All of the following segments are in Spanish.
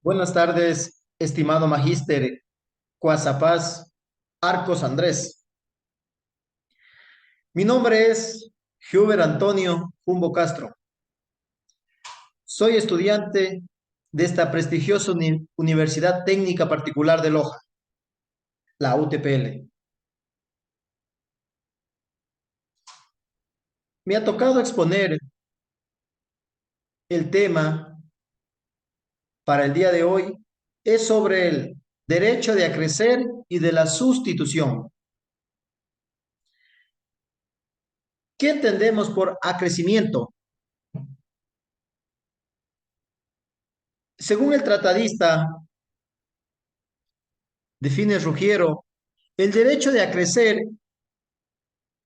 Buenas tardes, estimado magíster Cuazapaz Arcos Andrés. Mi nombre es Huber Antonio Jumbo Castro. Soy estudiante de esta prestigiosa Universidad Técnica Particular de Loja, la UTPL. Me ha tocado exponer el tema para el día de hoy. Es sobre el derecho de acrecer y de la sustitución. ¿Qué entendemos por acrecimiento? Según el tratadista define Ruggiero, el derecho de acrecer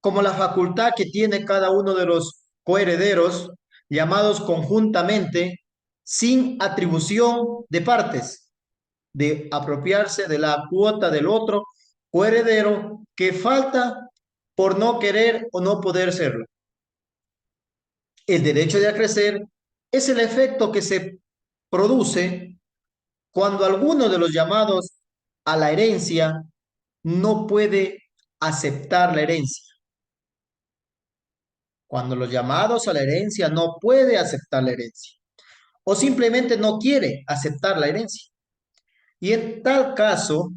como la facultad que tiene cada uno de los coherederos, llamados conjuntamente, sin atribución de partes, de apropiarse de la cuota del otro coheredero que falta por no querer o no poder serlo. El derecho de acrecer es el efecto que se produce cuando alguno de los llamados a la herencia no puede aceptar la herencia. Cuando los llamados a la herencia no puede aceptar la herencia o simplemente no quiere aceptar la herencia. Y en tal caso,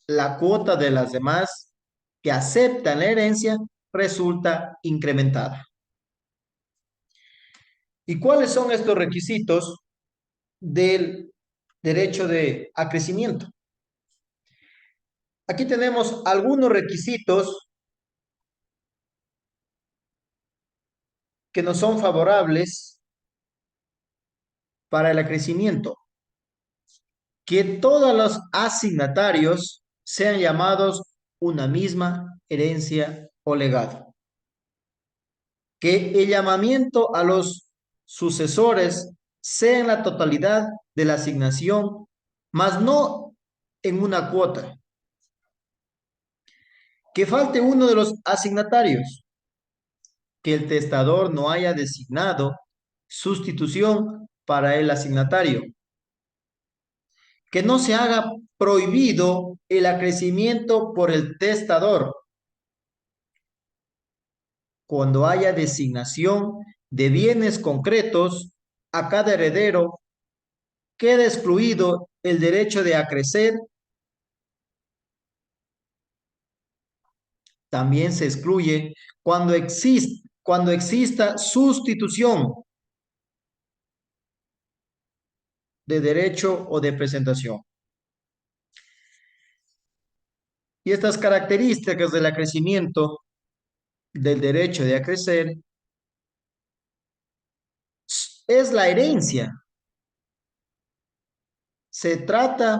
la cuota de las demás que aceptan la herencia resulta incrementada. ¿Y cuáles son estos requisitos del derecho de acrecimiento? Aquí tenemos algunos requisitos que nos son favorables para el acrecimiento. Que todos los asignatarios sean llamados una misma herencia o legado. Que el llamamiento a los sucesores sea en la totalidad de la asignación, mas no en una cuota. Que falte uno de los asignatarios, que el testador no haya designado sustitución para el asignatario. Que no se haga prohibido el acrecimiento por el testador cuando haya designación de bienes concretos a cada heredero. Queda excluido el derecho de acrecer. También se excluye cuando exista sustitución de derecho o de presentación. Y estas características del acrecimiento del derecho de acrecer es la herencia. Se trata,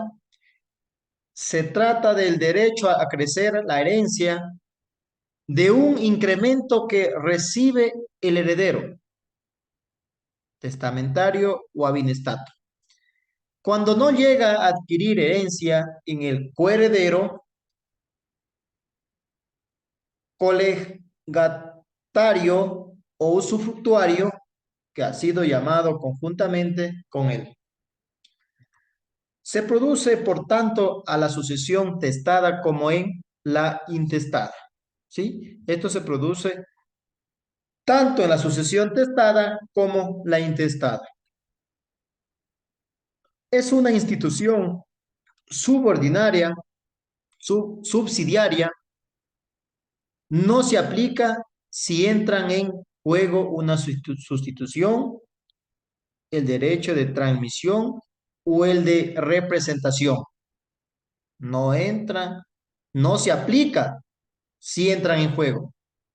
se trata del derecho a acrecer la herencia de un incremento que recibe el heredero, testamentario o avinestato. Cuando no llega a adquirir herencia en el coheredero, colegatario o usufructuario, que ha sido llamado conjuntamente con él. Se produce, por tanto, a la sucesión testada como en la intestada. ¿Sí? Esto se produce tanto en la sucesión testada como la intestada. Es una institución subordinaria, subsidiaria, no se aplica si entran en juego una sustitución, el derecho de transmisión o el de representación. No entra, no se aplica si entran en juego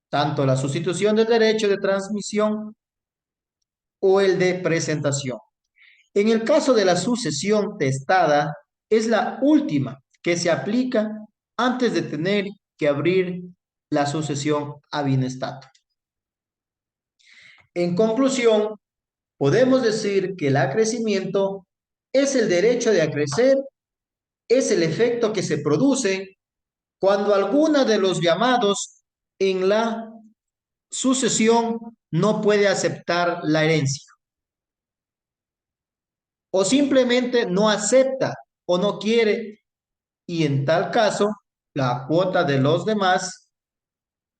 tanto la sustitución del derecho de transmisión o el de presentación. En el caso de la sucesión testada, es la última que se aplica antes de tener que abrir la sucesión ab inestato. En conclusión, podemos decir que el acrecimiento es el derecho de acrecer, es el efecto que se produce cuando alguna de los llamados en la sucesión no puede aceptar la herencia. o simplemente no acepta o no quiere, y en tal caso, la cuota de los demás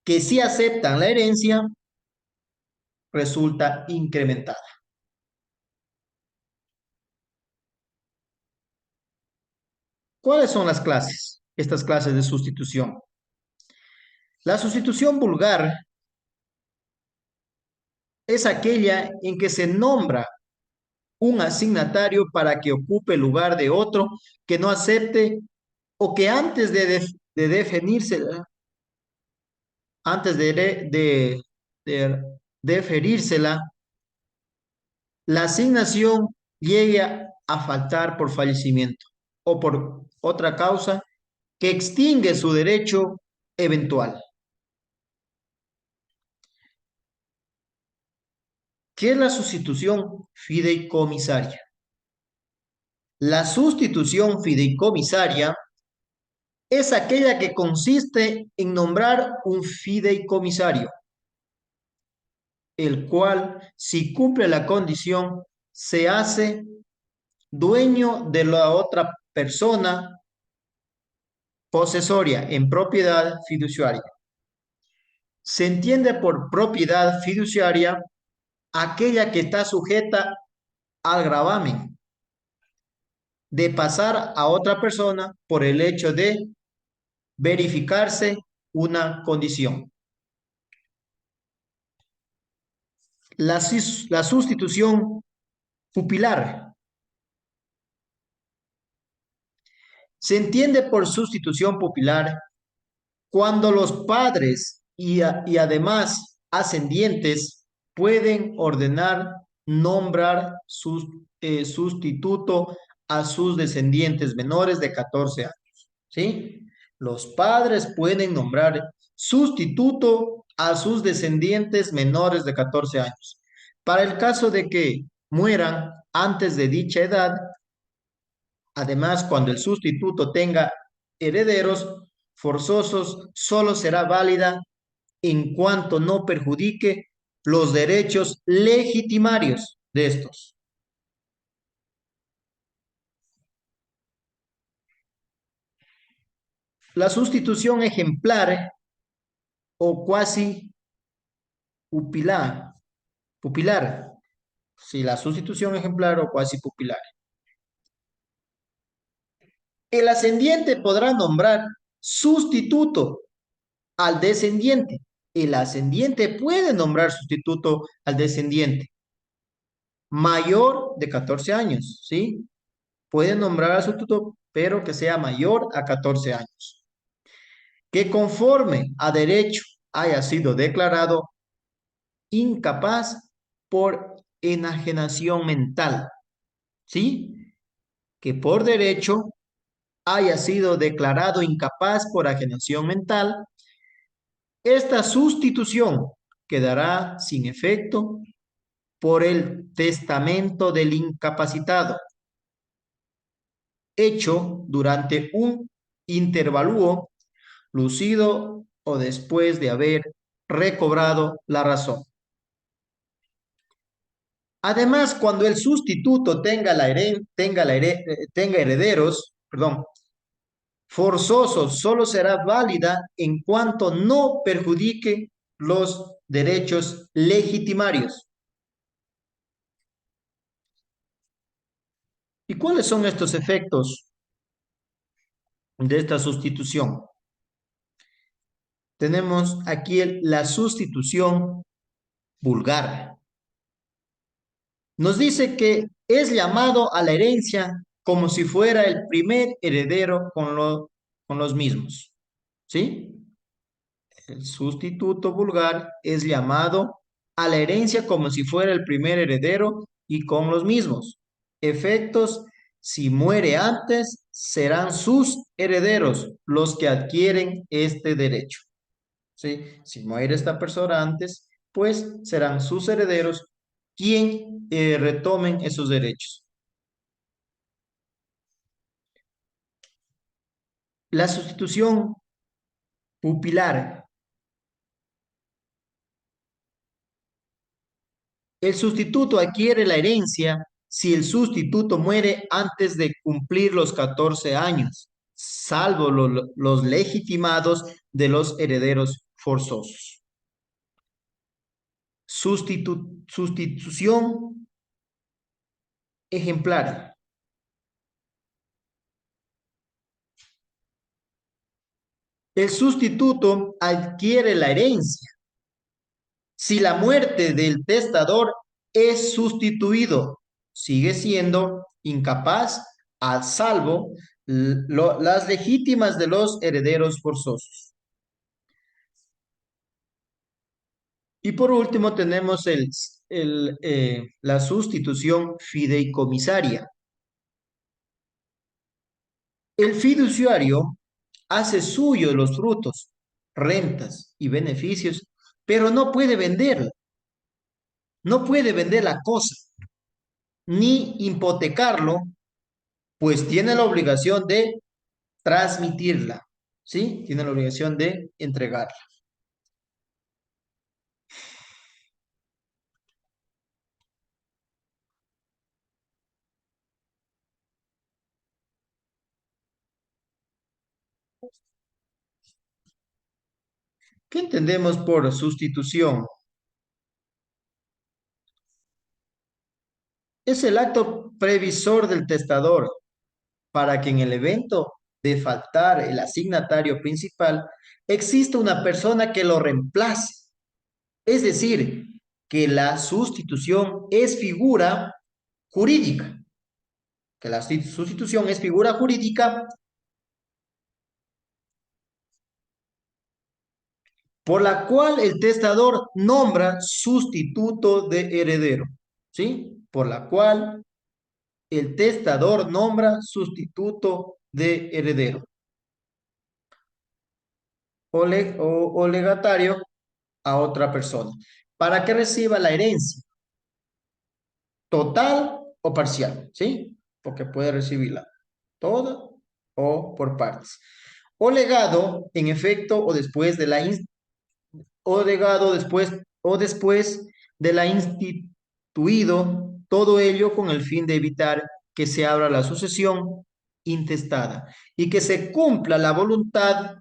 que sí aceptan la herencia resulta incrementada. ¿Cuáles son las clases? Estas clases de sustitución. La sustitución vulgar es aquella en que se nombra un asignatario para que ocupe el lugar de otro que no acepte o que antes de definirse, antes de deferírsela, la asignación llegue a faltar por fallecimiento o por otra causa que extingue su derecho eventual. ¿Qué es la sustitución fideicomisaria? La sustitución fideicomisaria es aquella que consiste en nombrar un fideicomisario, el cual, si cumple la condición, se hace dueño de la otra persona posesoria en propiedad fiduciaria. Se entiende por propiedad fiduciaria aquella que está sujeta al gravamen de pasar a otra persona por el hecho de verificarse una condición. La sustitución pupilar se entiende por sustitución pupilar cuando los padres y además ascendientes pueden ordenar nombrar sustituto a sus descendientes menores de 14 años, ¿sí? Los padres pueden nombrar sustituto a sus descendientes menores de 14 años. Para el caso de que mueran antes de dicha edad, además, cuando el sustituto tenga herederos forzosos, solo será válida en cuanto no perjudique los derechos legitimarios de estos. La sustitución ejemplar o cuasi pupilar, pupilar, si la sustitución ejemplar o cuasi pupilar. El ascendiente podrá nombrar sustituto al descendiente. El ascendiente puede nombrar sustituto al descendiente mayor de 14 años, ¿sí? Puede nombrar al sustituto, pero que sea mayor a 14 años. Que conforme a derecho haya sido declarado incapaz por enajenación mental, ¿sí? Que por derecho haya sido declarado incapaz por enajenación mental. Esta sustitución quedará sin efecto por el testamento del incapacitado, hecho durante un intervalúo lucido o después de haber recobrado la razón. Además, cuando el sustituto tenga herederos, perdón, forzosos, solo será válida en cuanto no perjudique los derechos legitimarios. ¿Y cuáles son estos efectos de esta sustitución? Tenemos aquí la sustitución vulgar. Nos dice que es llamado a la herencia como si fuera el primer heredero con los mismos. ¿Sí? El sustituto vulgar es llamado a la herencia como si fuera el primer heredero y con los mismos. Efectos: si muere antes, serán sus herederos los que adquieren este derecho. ¿Sí? Si muere esta persona antes, pues serán sus herederos quien retomen esos derechos. La sustitución pupilar. El sustituto adquiere la herencia si el sustituto muere antes de cumplir los 14 años, salvo los legitimados de los herederos forzosos. Sustitución ejemplar. El sustituto adquiere la herencia si la muerte del testador es sustituido, sigue siendo incapaz, a salvo las legítimas de los herederos forzosos. Y por último tenemos la sustitución fideicomisaria. El fiduciario hace suyo los frutos, rentas y beneficios, pero no puede vender la cosa, ni hipotecarlo, pues tiene la obligación de transmitirla, ¿sí? Tiene la obligación de entregarla. ¿Qué entendemos por sustitución? Es el acto previsor del testador para que en el evento de faltar el asignatario principal exista una persona que lo reemplace. Es decir, que la sustitución es figura jurídica, que la sustitución es figura jurídica por la cual el testador nombra sustituto de heredero, ¿sí? Por la cual el testador nombra sustituto de heredero o legatario a otra persona para que reciba la herencia total o parcial, ¿sí? Porque puede recibirla toda o por partes. O legado en efecto o después de la o legado después de la instituido, todo ello con el fin de evitar que se abra la sucesión intestada y que se cumpla la voluntad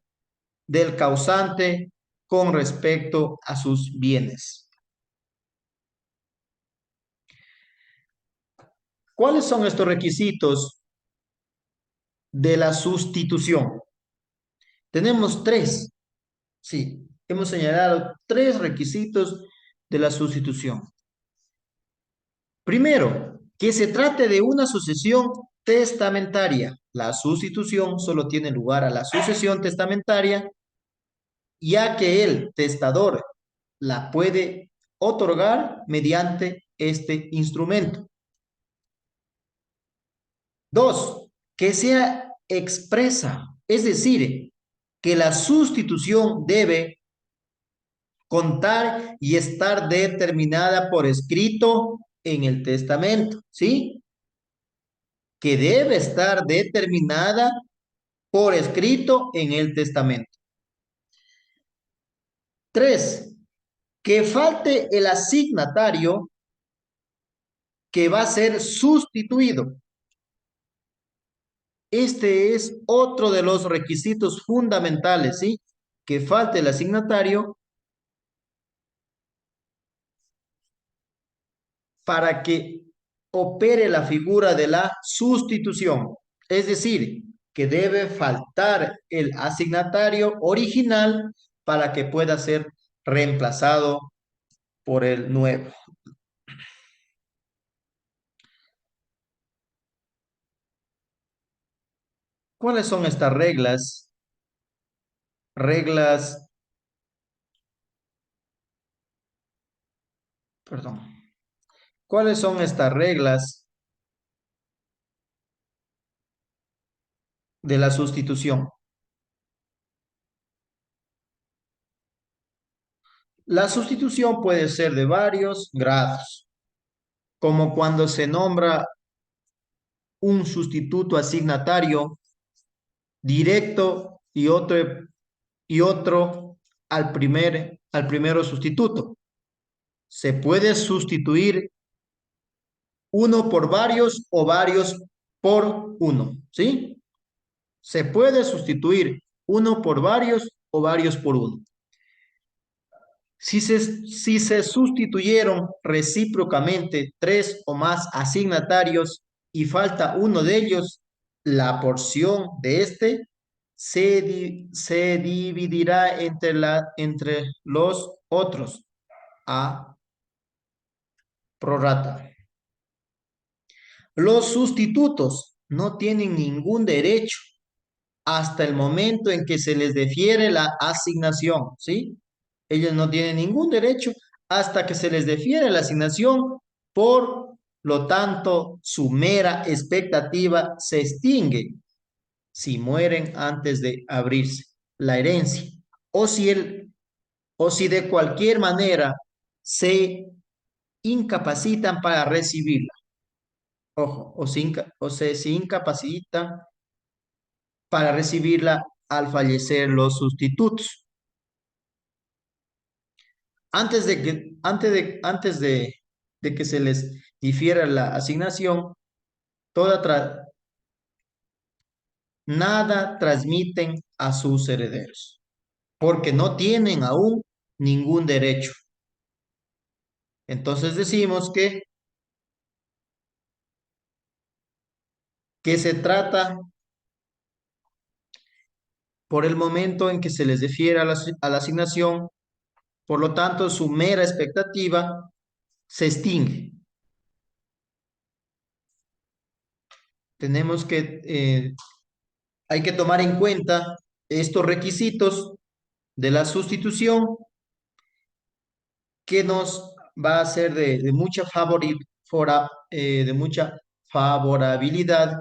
del causante con respecto a sus bienes. ¿Cuáles son estos requisitos de la sustitución? Tenemos tres, sí, hemos señalado tres requisitos de la sustitución. Primero, que se trate de una sucesión testamentaria. La sustitución solo tiene lugar a la sucesión testamentaria, ya que el testador la puede otorgar mediante este instrumento. Dos, que sea expresa, es decir, que la sustitución debe contar y estar determinada por escrito en el testamento, ¿sí? Que debe estar determinada por escrito en el testamento. Tres, que falte el asignatario que va a ser sustituido. Este es otro de los requisitos fundamentales, ¿sí? Que falte el asignatario para que opere la figura de la sustitución. Es decir, que debe faltar el asignatario original para que pueda ser reemplazado por el nuevo. ¿Cuáles son estas reglas? Reglas, perdón. ¿Cuáles son estas reglas de la sustitución? La sustitución puede ser de varios grados, como cuando se nombra un sustituto asignatario directo y otro al primero sustituto. Se puede sustituir uno por varios o varios por uno, ¿sí? Se puede sustituir uno por varios o varios por uno. Si se sustituyeron recíprocamente tres o más asignatarios y falta uno de ellos, la porción de este se dividirá entre los otros a prorrata. Los sustitutos no tienen ningún derecho hasta el momento en que se les defiere la asignación, ¿sí? Ellos no tienen ningún derecho hasta que se les defiere la asignación, por lo tanto, su mera expectativa se extingue si mueren antes de abrirse la herencia, o si, o si de cualquier manera se incapacitan para recibirla. Ojo, se incapacitan para recibirla al fallecer los sustitutos. Antes de que se les difiera la asignación, toda nada transmiten a sus herederos, porque no tienen aún ningún derecho. Entonces decimos que se trata por el momento en que se les difiera a la asignación, por lo tanto su mera expectativa se extingue. Tenemos que hay que tomar en cuenta estos requisitos de la sustitución, que nos va a ser de mucha favorabilidad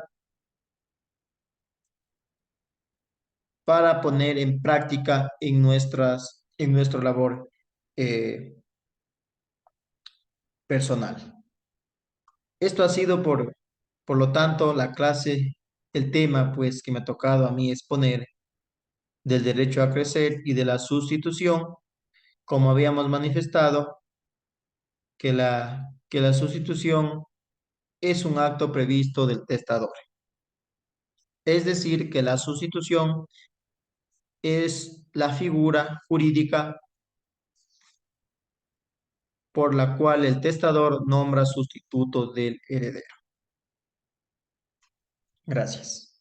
para poner en práctica en nuestra labor eh, personal. Esto ha sido por lo tanto, la clase, el tema pues que me ha tocado a mí exponer, del derecho a crecer y de la sustitución. Como habíamos manifestado, que la sustitución es un acto previsto del testador. Es decir, que la sustitución es la figura jurídica por la cual el testador nombra sustituto del heredero. Gracias.